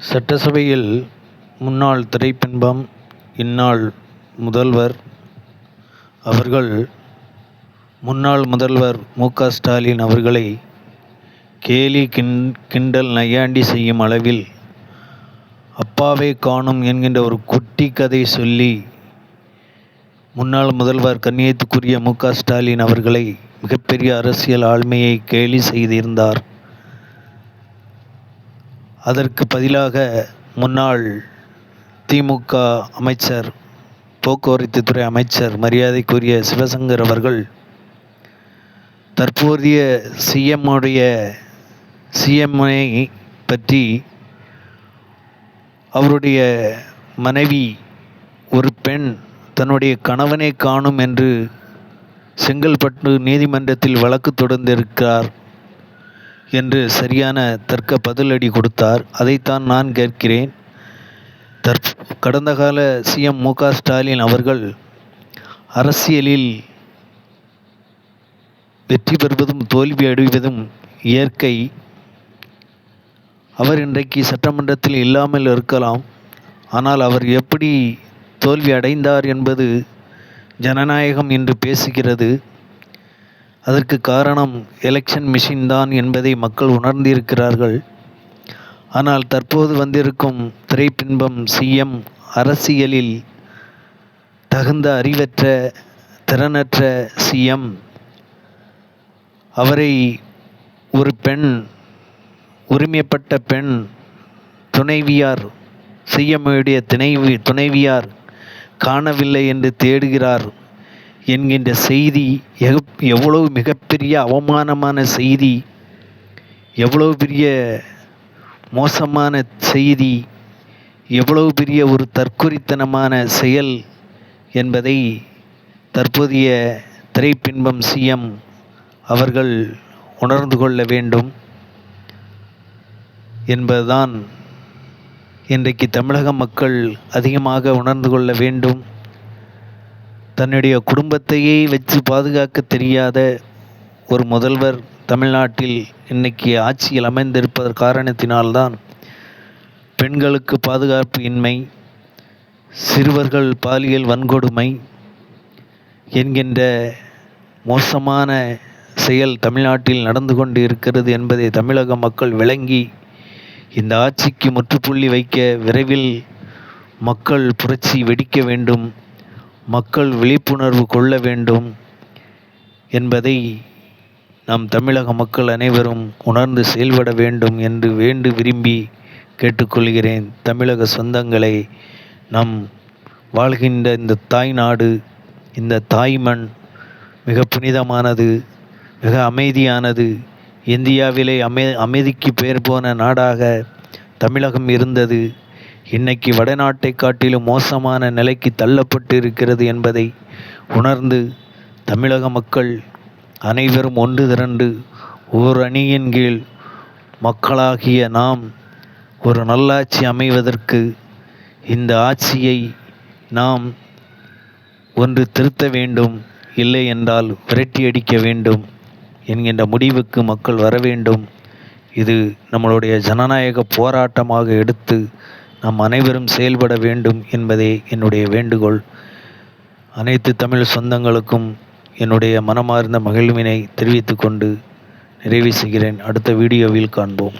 சட்டசபையில் முன்னாள் திரைப்பின்பம் இந்நாள் முதல்வர் அவர்கள் முன்னாள் முதல்வர் மு.க. ஸ்டாலின் அவர்களை கேலி கிண்டல் நையாண்டி செய்யும் அளவில் அப்பாவை காணோம் என்கின்ற ஒரு குட்டி கதை சொல்லி முன்னாள் முதல்வர் கண்ணியத்துக்குரிய மு.க. ஸ்டாலின் அவர்களை மிகப்பெரிய அரசியல் ஆளுமையை கேலி செய்திருந்தார். அதற்கு பதிலாக முன்னாள் திமுக அமைச்சர், போக்குவரத்துத்துறை அமைச்சர் மரியாதைக்குரிய சிவசங்கர் அவர்கள் தற்போதைய சிஎம்ஐ பற்றி அவருடைய மனைவி ஒரு பெண் தன்னுடைய கணவனை காணும் என்று செங்கல்பட்டு நீதிமன்றத்தில் வழக்கு தொடர்ந்திருக்கிறார் என்று சரியான தர்க்க பதிலடி கொடுத்தார். அதைத்தான் நான் கேட்கிறேன். கடந்த கால சிஎம் மு.க. ஸ்டாலின் அவர்கள் அரசியலில் வெற்றி பெறுவதும் தோல்வி அடைவதும் இயற்கை. அவர் இன்றைக்கு சட்டமன்றத்தில் இல்லாமல் இருக்கலாம். ஆனால் அவர் எப்படி தோல்வி அடைந்தார் என்பது ஜனநாயகம் என்று பேசுகிறது. அதற்கு காரணம் எலெக்ஷன் மிஷின் தான் என்பதை மக்கள் உணர்ந்திருக்கிறார்கள். ஆனால் தற்போது வந்திருக்கும் திரைப்பின்பம் சிஎம் அரசியலில் தகுந்த அறிவற்ற திறனற்ற சிஎம். அவரை ஒரு பெண், உரிமைப்பட்ட பெண் துணைவியார், சிஎம்முடைய துணைவியார் காணவில்லை என்று தேடுகிறார் என்கின்ற செய்தி எவ்வளவு மிகப்பெரிய அவமானமான செய்தி, எவ்வளவு பெரிய மோசமான செய்தி, எவ்வளவு பெரிய ஒரு தற்குறித்தனமான செயல் என்பதை தற்போதைய திரைப்பின்பம் சிஎம் அவர்கள் உணர்ந்து கொள்ள வேண்டும் என்பதுதான் இன்றைக்கு தமிழக மக்கள் அதிகமாக உணர்ந்து கொள்ள வேண்டும். தன்னுடைய குடும்பத்தையே வச்சு பாதுகாக்க தெரியாத ஒரு முதல்வர் தமிழ்நாட்டில் இன்னைக்கு ஆட்சியில் அமைந்திருப்பதன் காரணத்தினால்தான் பெண்களுக்கு பாதுகாப்பு இன்மை, சிறுவர்கள் பாலியல் வன்கொடுமை என்கின்ற மோசமான செயல் தமிழ்நாட்டில் நடந்து கொண்டு இருக்கிறது என்பதை தமிழக மக்கள் விளங்கி இந்த ஆட்சிக்கு முற்றுப்புள்ளி வைக்க விரைவில் மக்கள் புரட்சி வெடிக்க வேண்டும், மக்கள் விழிப்புணர்வு கொள்ள வேண்டும் என்பதை நாம் தமிழக மக்கள் அனைவரும் உணர்ந்து செயல்பட வேண்டும் என்று விரும்பி கேட்டுக்கொள்கிறேன். தமிழக சொந்தங்களை, நாம் வாழ்கின்ற இந்த தாய்நாடு, இந்த தாய்மண் மிக புனிதமானது, மிக அமைதியானது. இந்தியாவிலே அமைதிக்கு பெயர் போன நாடாக தமிழகம் இருந்தது. இன்னைக்கு வடநாட்டை காட்டிலும் மோசமான நிலைக்கு தள்ளப்பட்டு இருக்கிறது என்பதை உணர்ந்து தமிழக மக்கள் அனைவரும் ஒன்று திரண்டு ஓர் அணியின் கீழ் மக்களாகிய நாம் ஒரு நல்லாட்சி அமைவதற்கு இந்த ஆட்சியை நாம் ஒன்று திருத்த வேண்டும், இல்லை என்றால் விரட்டி அடிக்க வேண்டும் என்கின்ற முடிவுக்கு மக்கள் வர வேண்டும். இது நம்மளுடைய ஜனநாயக போராட்டமாக எடுத்து நாம் அனைவரும் செயல்பட வேண்டும் என்பதே என்னுடைய வேண்டுகோள். அனைத்து தமிழ் சொந்தங்களுக்கும் என்னுடைய மனமார்ந்த மகிழ்வினை தெரிவித்துக்கொண்டு நிறைவு செய்கிறேன். அடுத்த வீடியோவில் காண்போம்.